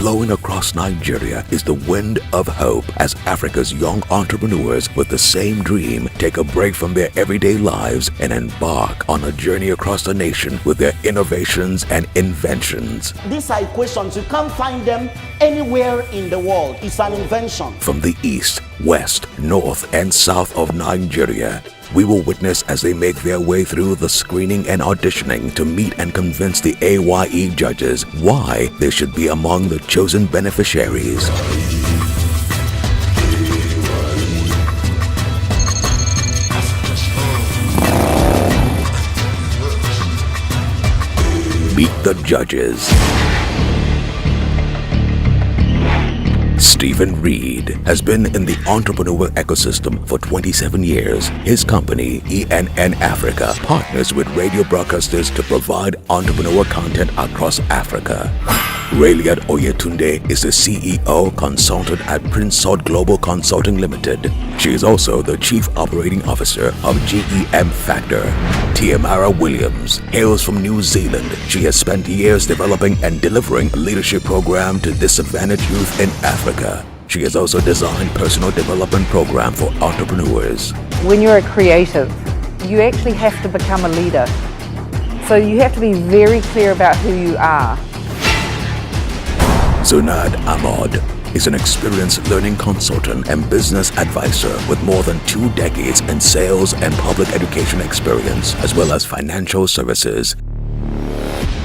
Blowing across Nigeria is the wind of hope as Africa's young entrepreneurs with the same dream take a break from their everyday lives and embark on a journey across the nation with their innovations and inventions. These are equations. You can't find them anywhere in the world. It's an invention. From the east, west, north, and south of Nigeria, we will witness as they make their way through the screening and auditioning to meet and convince the A.Y.E judges why they should be among the chosen beneficiaries. Meet the judges. Stephen Reed has been in the entrepreneurial ecosystem for 27 years. His company, ENN Africa, partners with radio broadcasters to provide entrepreneurial content across Africa. Rayliat Oyetunde is the CEO consultant at Prince Salt Global Consulting Limited. She is also the Chief Operating Officer of GEM Factor. Tiamara Williams hails from New Zealand. She has spent years developing and delivering a leadership program to disadvantaged youth in Africa. She has also designed personal development program for entrepreneurs. When you're a creative, you actually have to become a leader. So you have to be very clear about who you are. Zunad Ahmad is an experienced learning consultant and business advisor with more than 2 decades in sales and public education experience, as well as financial services.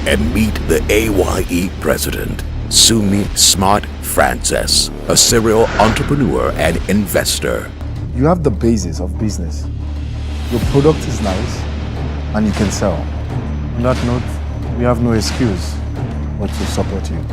And meet the A.Y.E president, Sumi Smart Francis, a serial entrepreneur and investor. You have the basis of business. Your product is nice and you can sell. On that note, we have no excuse but to support you.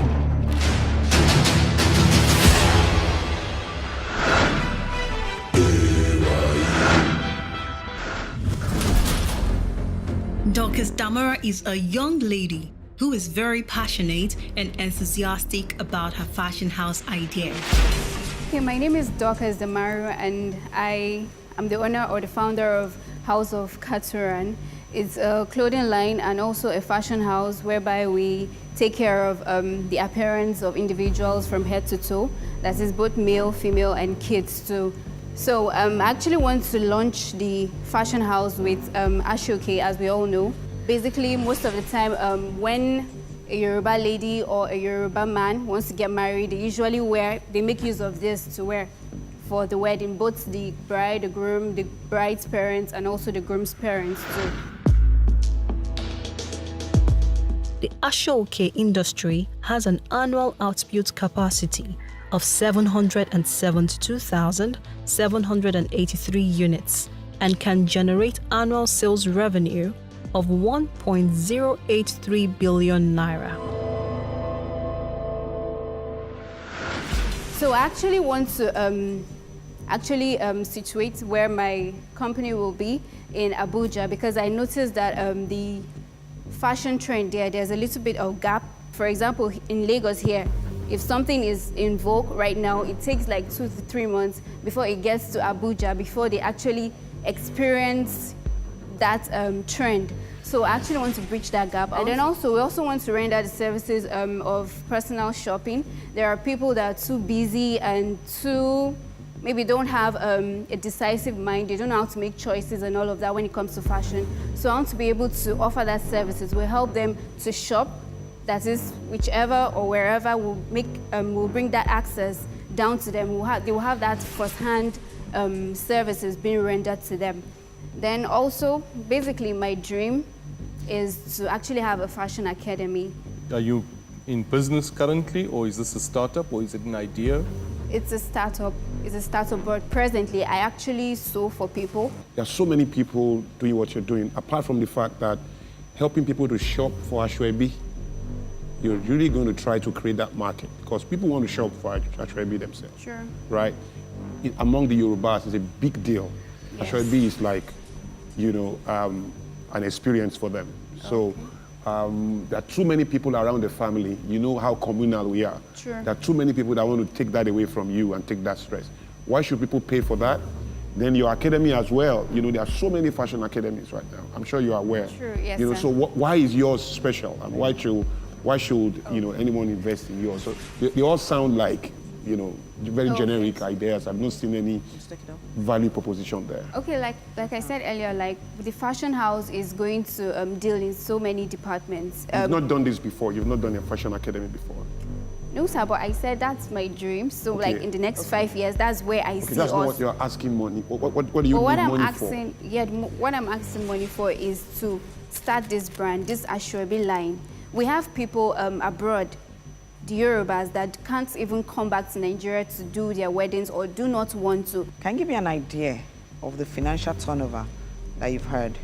Dorcas Damara is a young lady who is very passionate and enthusiastic about her fashion house idea. Okay, my name is Dorcas Damara and I am the owner or the founder of House of Katuran. It's a clothing line and also a fashion house whereby we take care of the appearance of individuals from head to toe. That is both male, female, and kids too. So I actually want to launch the fashion house with Ashoke, as we all know. Basically, most of the time, when a Yoruba lady or a Yoruba man wants to get married, they make use of this to wear for the wedding, both the bride, the groom, the bride's parents, and also the groom's parents too. The Ashoke industry has an annual output capacity of 772,783 units and can generate annual sales revenue of 1.083 billion naira. So I actually want to situate where my company will be in Abuja, because I noticed that the fashion trend there's a little bit of gap. For example, in Lagos here, if something is in vogue right now, it takes like 2 to 3 months before it gets to Abuja, before they actually experience that trend. So I actually want to bridge that gap. And then also, we also want to render the services of personal shopping. There are people that are too busy and maybe don't have a decisive mind. They don't know how to make choices and all of that when it comes to fashion. So I want to be able to offer that services. We'll help them to shop. That is, whichever or wherever we'll bring that access down to them. They will have that first-hand services being rendered to them. Then also, basically, my dream is to actually have a fashion academy. Are you in business currently, or is this a startup, or is it an idea? It's a startup. But presently, I actually sew for people. There are so many people doing what you're doing, apart from the fact that helping people to shop for A.Y.E, you're really going to try to create that market, because people want to shop for A.Y.E themselves. Sure. Right? Among the Yorubas, it's a big deal. Yes. A.Y.E is like, an experience for them. Okay. So there are too many people around the family. You know how communal we are. Sure. There are too many people that want to take that away from you and take that stress. Why should people pay for that? Then your academy as well. There are so many fashion academies right now. I'm sure you are aware. True, yes, so why is yours special, and why should Why should anyone invest in yours? So they all sound like very generic ideas. I've not seen any value proposition there. Okay, like I said earlier, like the fashion house is going to deal in so many departments. You've not done this before. You've not done a fashion academy before. No, sir, but I said that's my dream. So, like in the next 5 years, that's where I see that's us. not what you're asking money. What do you need money for? What I'm asking money for is to start this brand, this A.Y.E line. We have people abroad, the Yorubas, that can't even come back to Nigeria to do their weddings or do not want to. Can you give me an idea of the financial turnover that you've heard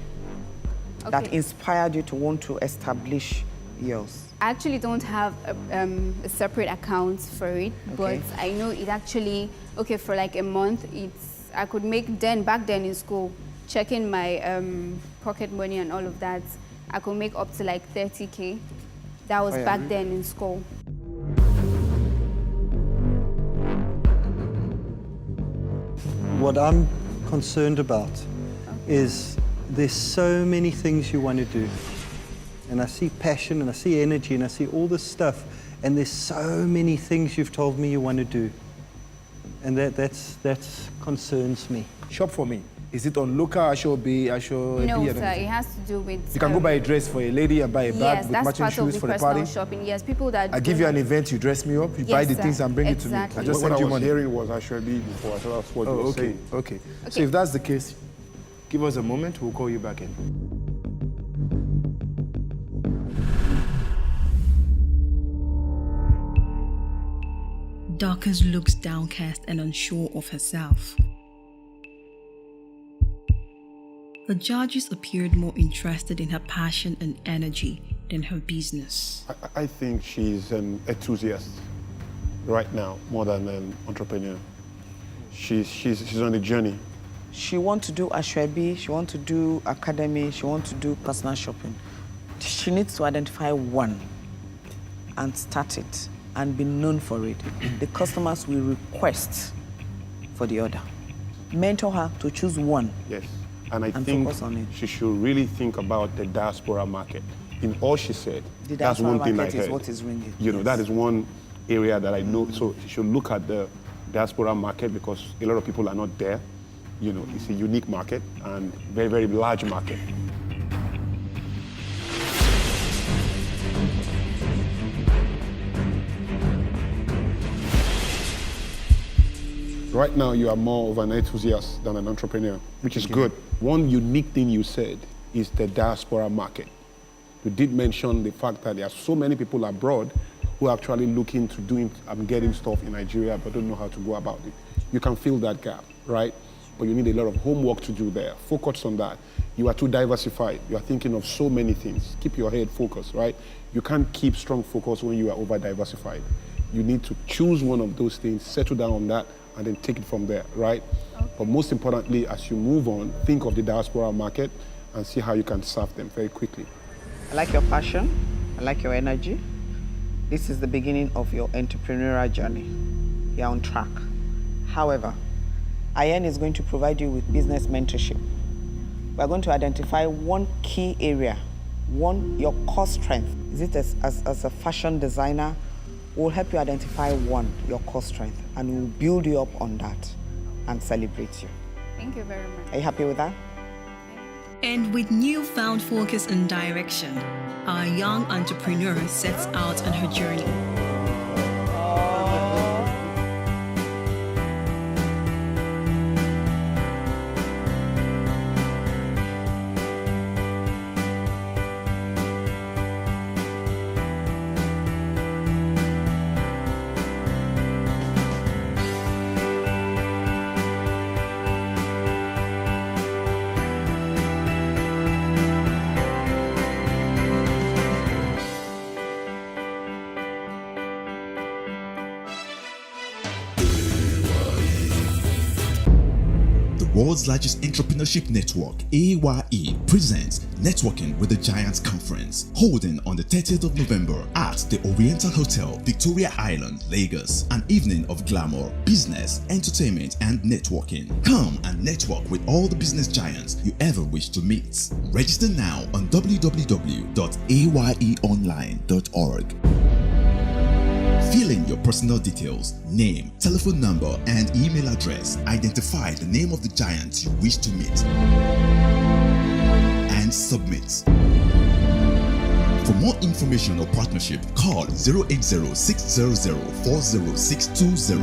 that inspired you to want to establish yours? I actually don't have a separate account for it, but I know it actually, for like a month, I could make back then in school, checking my pocket money and all of that, I could make up to like 30K. That was back then in school. What I'm concerned about is there's so many things you want to do. And I see passion and I see energy and I see all this stuff. And there's so many things you've told me you want to do. And that concerns me. Shop for me. Is it on local A.Y.E? No, sir, it has to do with... You can go buy a dress for a lady and buy a bag with matching shoes for the party. Shopping. Yes, people that... I give you an event, you dress me up, you buy the things and bring it to me. I just what send you I was money. hearing was A.Y.E before, so that's what you were saying. Okay. So if that's the case, give us a moment, we'll call you back in. Dorcas looks downcast and unsure of herself. The judges appeared more interested in her passion and energy than her business. I think she's an enthusiast right now, more than an entrepreneur. She's on a journey. She wants to do A.Y.E, she wants to do academy, she wants to do personal shopping. She needs to identify one and start it and be known for it. The customers will request for the other. Mentor her to choose one. Yes, and I think focus on it. She should really think about the diaspora market. In all she said, The that's diaspora one thing I market heard. is what is ringing. That is one area that I know. So she should look at the diaspora market because a lot of people are not there. It's a unique market and very, very large market. Right now, you are more of an enthusiast than an entrepreneur, which is good. One unique thing you said is the diaspora market. You did mention the fact that there are so many people abroad who are actually looking to getting stuff in Nigeria but don't know how to go about it. You can fill that gap, right? But you need a lot of homework to do there. Focus on that. You are too diversified. You are thinking of so many things. Keep your head focused, right? You can't keep strong focus when you are over-diversified. You need to choose one of those things, settle down on that, and then take it from there, right? But most importantly, as you move on, think of the diaspora market and see how you can serve them very quickly. I like your passion, I like your energy. This is the beginning of your entrepreneurial journey. You're on track. However, A.Y.E is going to provide you with business mentorship. We're going to identify one key area, your core strength. Is it as a fashion designer? We'll help you identify your core strength, and we'll build you up on that and celebrate you. Thank you very much. Are you happy with that? And with newfound focus and direction, our young entrepreneur sets out on her journey. world's largest entrepreneurship network, A.Y.E, presents Networking with the Giants Conference, holding on the 30th of November at the Oriental Hotel, Victoria Island, Lagos. An evening of glamour, business, entertainment, and networking. Come and network with all the business giants you ever wish to meet. Register now on www.ayeonline.org. Fill in your personal details, name, telephone number, and email address. Identify the name of the giant you wish to meet and submit. For more information or partnership, call 080-600-40620.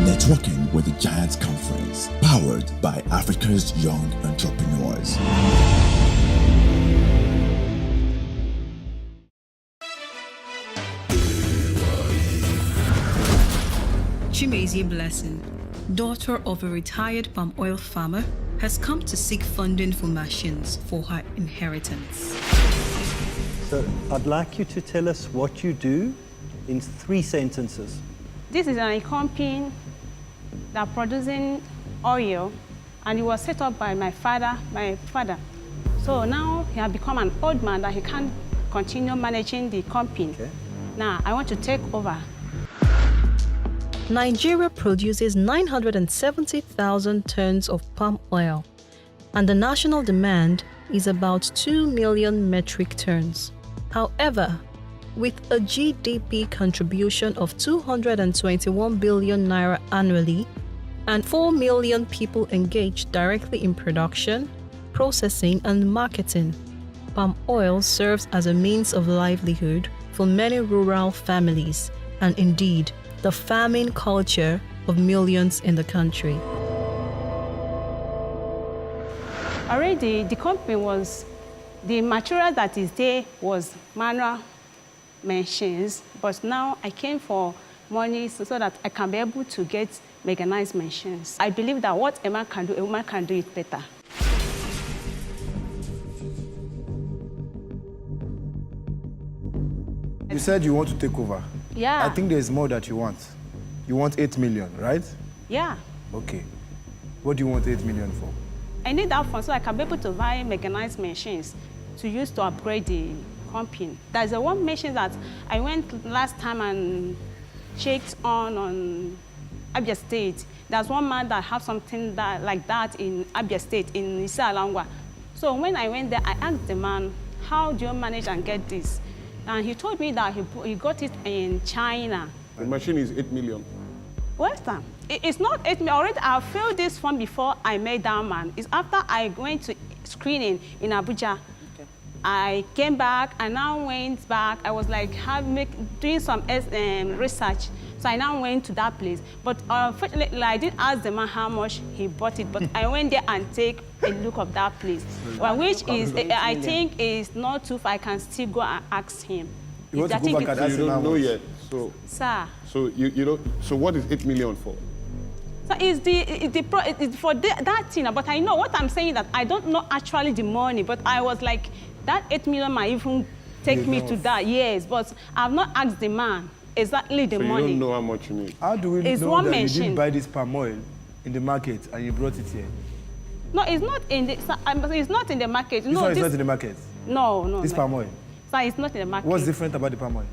Networking with the Giants Conference, powered by Africa's young entrepreneurs. Chimezie Blessing, daughter of a retired palm oil farmer, has come to seek funding for machines for her inheritance. So I'd like you to tell us what you do in 3 sentences. This is a company that producing oil, and it was set up by my father. So now he has become an old man that he can't continue managing the company. Okay. Now I want to take over. Nigeria produces 970,000 tons of palm oil, and the national demand is about 2 million metric tons. However, with a GDP contribution of 221 billion naira annually and 4 million people engaged directly in production, processing, and marketing, palm oil serves as a means of livelihood for many rural families and indeed the farming culture of millions in the country. Already, the company was, the material that is there was manual machines, but now I came for money so that I can be able to get mechanized machines. I believe that what a man can do, a woman can do it better. You said you want to take over. Yeah. I think there's more that you want. You want 8 million, right? Yeah. Okay. What do you want 8 million for? I need that fund so I can be able to buy mechanized machines to use to upgrade the company. There's a one machine that I went last time and checked on Abia State. There's one man that have something like that in Abia State, in Issa Alangwa. So when I went there, I asked the man, how do you manage and get this? And he told me that he got it in China. The machine is 8 million. Western. It's not 8 million. Already, I filled this form before I met that man. It's after I went to screening in Abuja. Okay. I came back, I now went back. I was like doing some research. So I now went to that place. But unfortunately, I didn't ask the man how much he bought it, but I went there and take a look of that place, which is, I think, is not too far. I can still go and ask him. You want to go back and ask him? You don't know yet. So, sir. So you know. So what is 8 million for? So it's for that thing. But I know what I'm saying, that I don't know actually the money. But I was like, that 8 million might even take me to that. Yes, but I've not asked the man exactly the money. So you don't know how much you need. How do we know that you didn't buy this palm oil in the market and you brought it here? No, it's not in the. It's not in the market. This one is not in the market. No. This palm oil. So it's not in the market. What's different about the palm oil?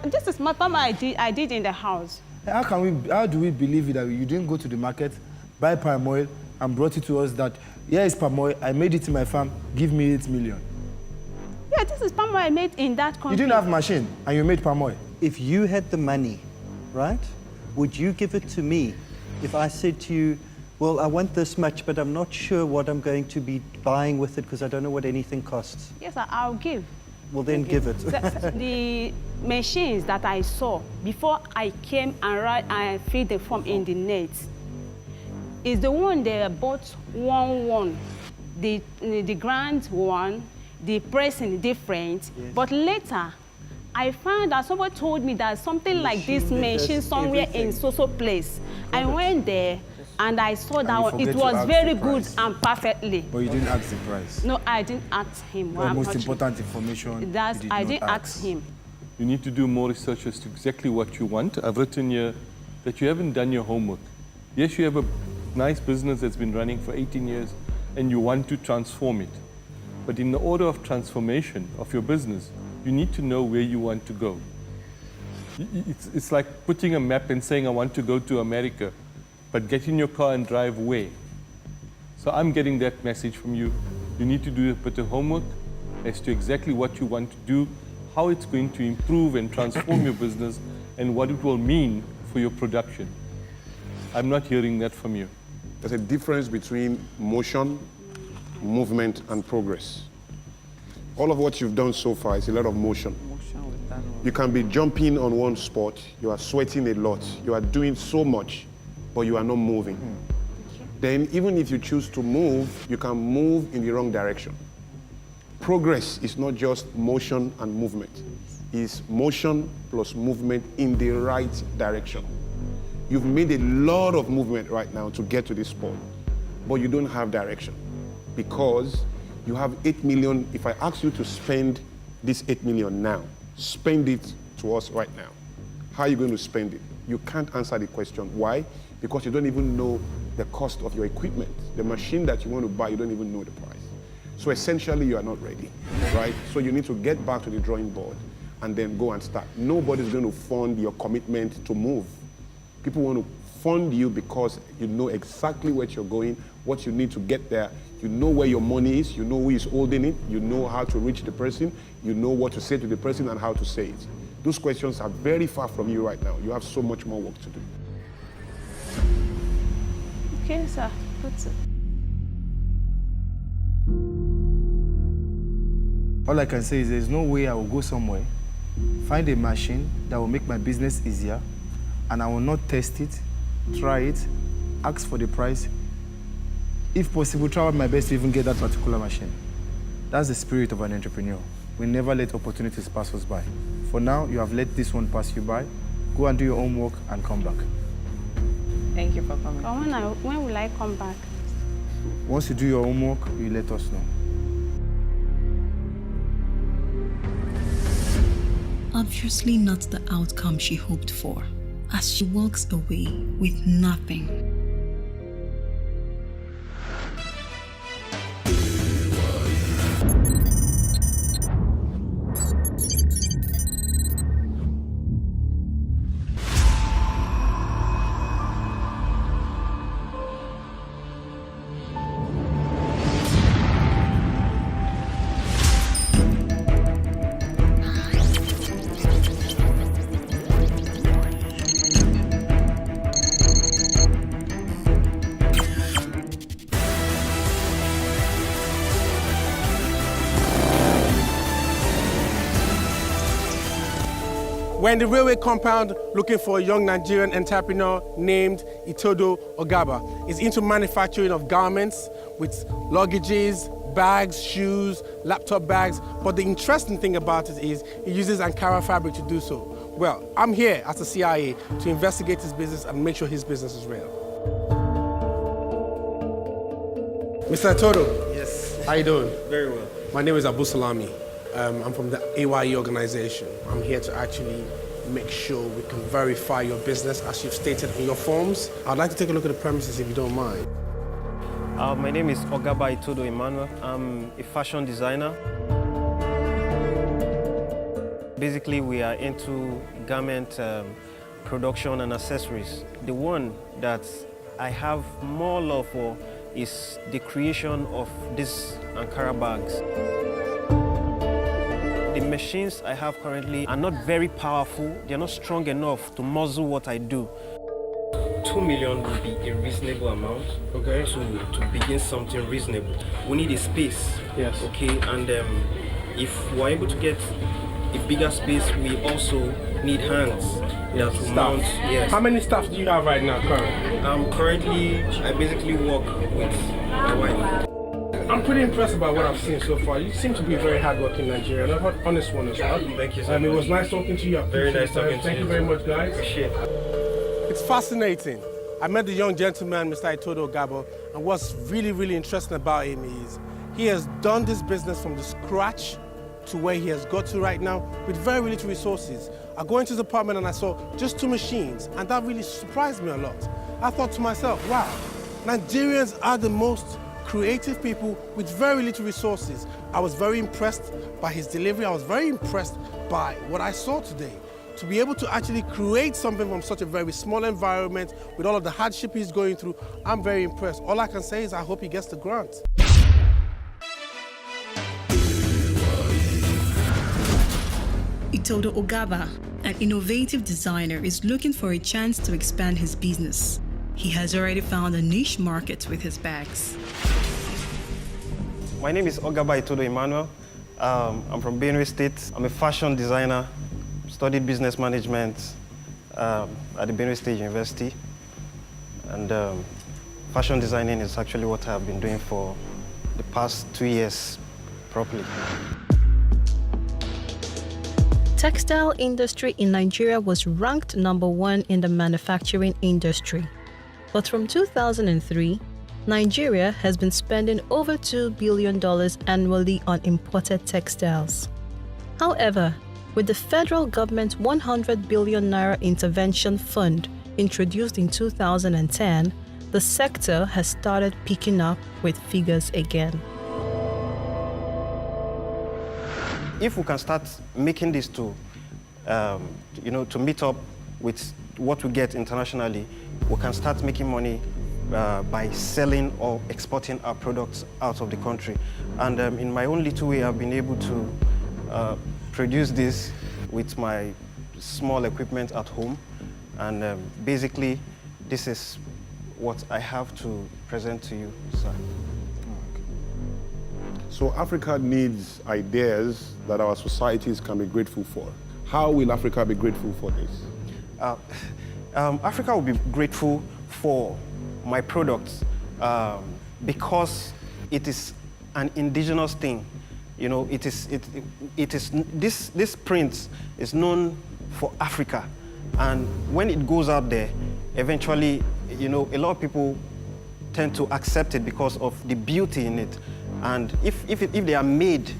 This is my palm oil I did in the house. How do we believe that you didn't go to the market, buy palm oil, and brought it to us that here is palm oil, I made it in my farm, give me 8 million? Yeah, this is palm oil I made in that company. You didn't have machine and you made palm oil. If you had the money, right, would you give it to me if I said to you, well, I want this much, but I'm not sure what I'm going to be buying with it because I don't know what anything costs? Yes, I'll give. Well, then give it. The machines that I saw before I came and filled the form in the net is the one they bought one. The grand one, the pressing different. Yes. But later, I found that somebody told me that something like this machine somewhere in so place. I went there and I saw that one. It was very good and perfectly. But you didn't ask the price? No, I didn't ask him. The most important information I didn't ask him. You need to do more research as to exactly what you want. I've written here that you haven't done your homework. Yes, you have a nice business that's been running for 18 years and you want to transform it. But in the order of transformation of your business, you need to know where you want to go. It's like putting a map and saying, I want to go to America, but get in your car and drive where? So I'm getting that message from you. You need to do a bit of homework as to exactly what you want to do, how it's going to improve and transform your business, and what it will mean for your production. I'm not hearing that from you. There's a difference between motion, movement, and progress. All of what you've done so far is a lot of motion. You can be jumping on one spot, you are sweating a lot, you are doing so much, but you are not moving. Then even if you choose to move, you can move in the wrong direction. Progress is not just motion and movement. It's motion plus movement in the right direction. You've made a lot of movement right now to get to this spot, but you don't have direction because you have 8 million. If I ask you to spend this 8 million now, spend it to us right now. How are you going to spend it? You can't answer the question. Why? Because you don't even know the cost of your equipment. The machine that you want to buy, you don't even know the price. So essentially, you are not ready, right? So you need to get back to the drawing board and then go and start. Nobody's going to fund your commitment to move. People want to fund you because you know exactly where you're going, what you need to get there. You know where your money is, you know who is holding it, you know how to reach the person, you know what to say to the person and how to say it. Those questions are very far from you right now. You have so much more work to do. Okay, sir. Good, sir. All I can say is there's no way I will go somewhere, find a machine that will make my business easier, and I will not test it, try it, ask for the price. If possible, try my best to even get that particular machine. That's the spirit of an entrepreneur. We never let opportunities pass us by. For now, you have let this one pass you by. Go and do your own work and come back. Thank you for coming. When will I come back? Once you do your homework, you let us know. Obviously not the outcome she hoped for, as she walks away with nothing. We're in the railway compound looking for a young Nigerian entrepreneur named Itodo Ogaba. He's into manufacturing of garments with luggages, bags, shoes, laptop bags. But the interesting thing about it is he uses Ankara fabric to do so. Well, I'm here as the CIA to investigate his business and make sure his business is real. Mr. Itodo. Yes. How you doing? Very well. My name is Abu Salami. I'm from the A.Y.E organization. I'm here to actually make sure we can verify your business as you've stated in your forms. I'd like to take a look at the premises if you don't mind. My name is Ogaba Itodo Emmanuel. I'm a fashion designer. Basically, we are into garment production and accessories. The one that I have more love for is the creation of these Ankara bags. The machines I have currently are not very powerful. They're not strong enough to muzzle what I do. 2 million would be a reasonable amount, okay, to begin something reasonable. We need a space, yes, okay, and if we're able to get a bigger space, we also need hands that will mount. Yes. How many staff do you have right now currently? Currently, I basically work with my wife. I'm pretty impressed about what I've seen so far. You seem to be a very hardworking Nigerian, an honest one as well. Thank you so much. It was nice talking to you. Very nice talking to you. Thank you very much, guys. Appreciate it. It's fascinating. I met the young gentleman, Mr. Itodo Ogaba, and what's really, really interesting about him is he has done this business from the scratch to where he has got to right now with very little resources. I go into his apartment and I saw just 2 machines, and that really surprised me a lot. I thought to myself, wow, Nigerians are the most creative people with very little resources. I was very impressed by his delivery. I was very impressed by what I saw today. To be able to actually create something from such a very small environment with all of the hardship he's going through, I'm very impressed. All I can say is I hope he gets the grant. Itodo Ogaba, an innovative designer, is looking for a chance to expand his business. He has already found a niche market with his bags. My name is Ogaba Itodo Emmanuel. I'm from Benue State. I'm a fashion designer, studied business management at the Benue State University. And fashion designing is actually what I've been doing for the past 2 years properly. Textile industry in Nigeria was ranked #1 in the manufacturing industry. But from 2003, Nigeria has been spending over $2 billion annually on imported textiles. However, with the federal government 100 billion naira intervention fund introduced in 2010, the sector has started picking up with figures again. If we can start making this to meet up with what we get internationally, we can start making money by selling or exporting our products out of the country. And in my own little way, I've been able to produce this with my small equipment at home. And basically, this is what I have to present to you, sir. So Africa needs ideas that our societies can be grateful for. How will Africa be grateful for this? Africa will be grateful for my products because it is an indigenous thing. You know, this print is known for Africa, and when it goes out there, eventually, you know, a lot of people tend to accept it because of the beauty in it. And if they are made,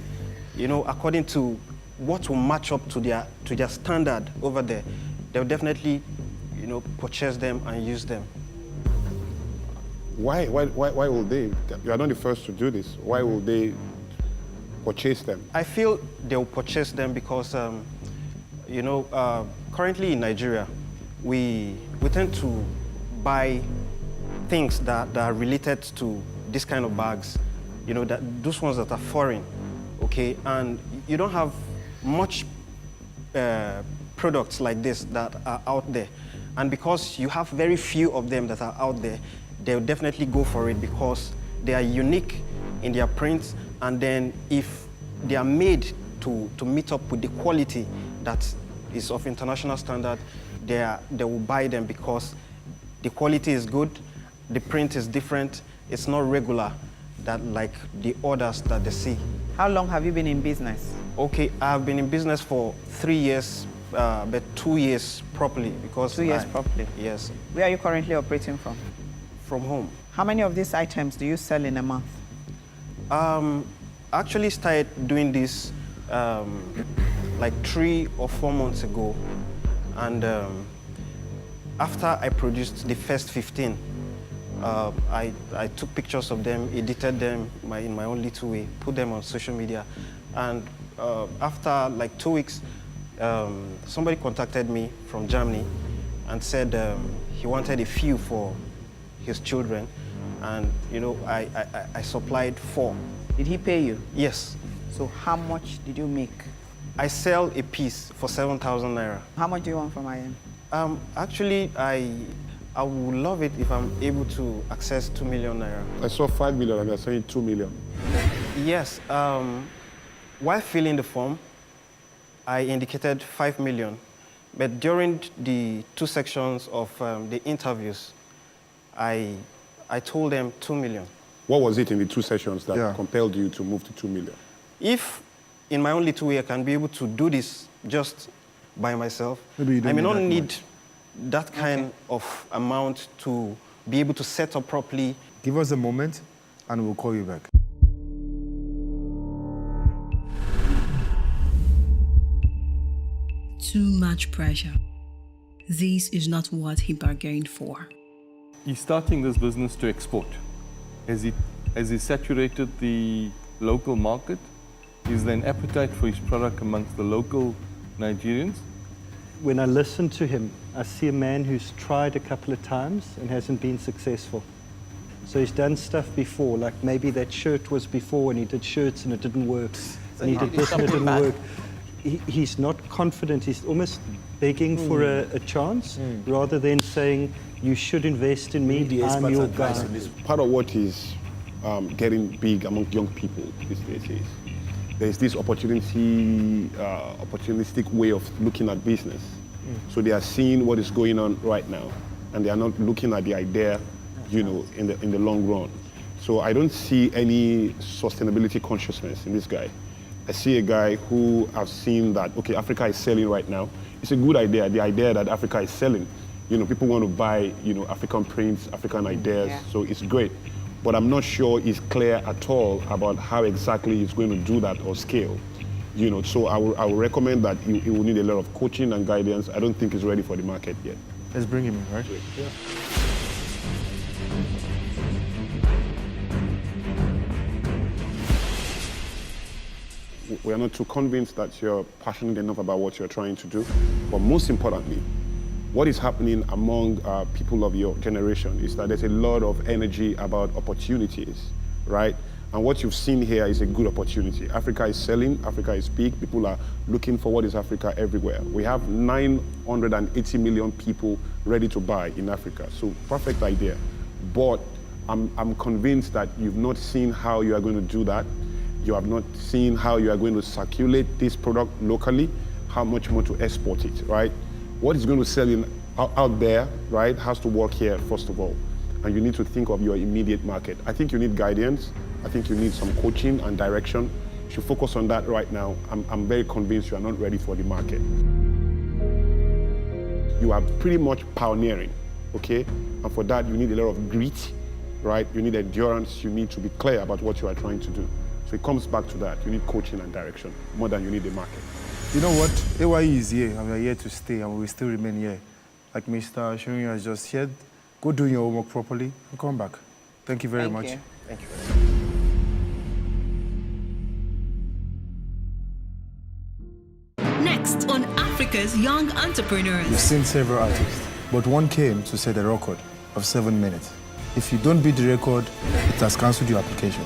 you know, according to what will match up to their standard over there, they'll definitely, you know, purchase them and use them. Why will they? You are not the first to do this. Why will they purchase them? I feel they'll purchase them because, currently in Nigeria, we tend to buy things that are related to this kind of bags. You know, those ones that are foreign, okay? And you don't have much products like this that are out there. And because you have very few of them that are out there, they'll definitely go for it because they are unique in their prints. And then if they are made to meet up with the quality that is of international standard, they will buy them because the quality is good, the print is different, it's not regular, that like the orders that they see. How long have you been in business? Okay, I've been in business for 3 years, but 2 years properly because 2 years properly? Yes. Where are you currently operating from? From home. How many of these items do you sell in a month? Actually started doing this like 3 or 4 months ago, and after I produced the first 15, I took pictures of them, edited them in my own little way, put them on social media, and after like 2 weeks, somebody contacted me from Germany and said he wanted a few for his children, and you know, I supplied 4. Did he pay you? Yes. So how much did you make? I sell a piece for 7,000 naira. How much do you want from A.Y.E? Actually, I would love it if I'm able to access 2 million naira. I saw 5 million and you're saying 2 million. Yes. While filling the form, I indicated 5 million. But during the 2 sections of the interviews, I told them 2 million. What was it in the 2 sessions that compelled you to move to 2 million? If in my own little way I can be able to do this just by myself, I may not need that kind of amount to be able to set up properly. Give us a moment and we'll call you back. Too much pressure. This is not what he bargained for. He's starting this business to export. Has he saturated the local market? Is there an appetite for his product amongst the local Nigerians? When I listen to him, I see a man who's tried a couple of times and hasn't been successful. So he's done stuff before, like maybe that shirt was before and he did shirts and it didn't work. And he did this and it didn't work. He's not confident, he's almost begging for a chance rather than saying, you should invest in me, I'm your guy. Part of what is getting big among young people these days is there's this opportunistic way of looking at business. So they are seeing what is going on right now, and they are not looking at the idea, you know, in the long run. So I don't see any sustainability consciousness in this guy. I see a guy who I've seen that, okay, Africa is selling right now. It's a good idea, the idea that Africa is selling. You know, people want to buy, you know, African prints, African ideas, so it's great. But I'm not sure he's clear at all about how exactly he's going to do that or scale. You know, so I will recommend that he will need a lot of coaching and guidance. I don't think he's ready for the market yet. Let's bring him in, right? Yeah. We are not too convinced that you're passionate enough about what you're trying to do. But most importantly, what is happening among people of your generation is that there's a lot of energy about opportunities, right? And what you've seen here is a good opportunity. Africa is selling, Africa is big, people are looking for what is Africa everywhere. We have 980 million people ready to buy in Africa, so perfect idea. But I'm convinced that you've not seen how you are going to do that. You have not seen how you are going to circulate this product locally, how much more to export it, right? What is going to sell out there, right, has to work here, first of all. And you need to think of your immediate market. I think you need guidance. I think you need some coaching and direction. You should focus on that right now. I'm very convinced you are not ready for the market. You are pretty much pioneering, okay? And for that, you need a lot of grit, right? You need endurance. You need to be clear about what you are trying to do. So it comes back to that. You need coaching and direction more than you need the market. You know what? A.Y.E is here, and we are here to stay, and we will still remain here. Like Mr. Shirun has just said, go do your homework properly and come back. Thank you very much. Thank you. Next on Africa's Young Entrepreneurs. We've seen several artists, but one came to set a record of 7 minutes. If you don't beat the record, it has cancelled your application.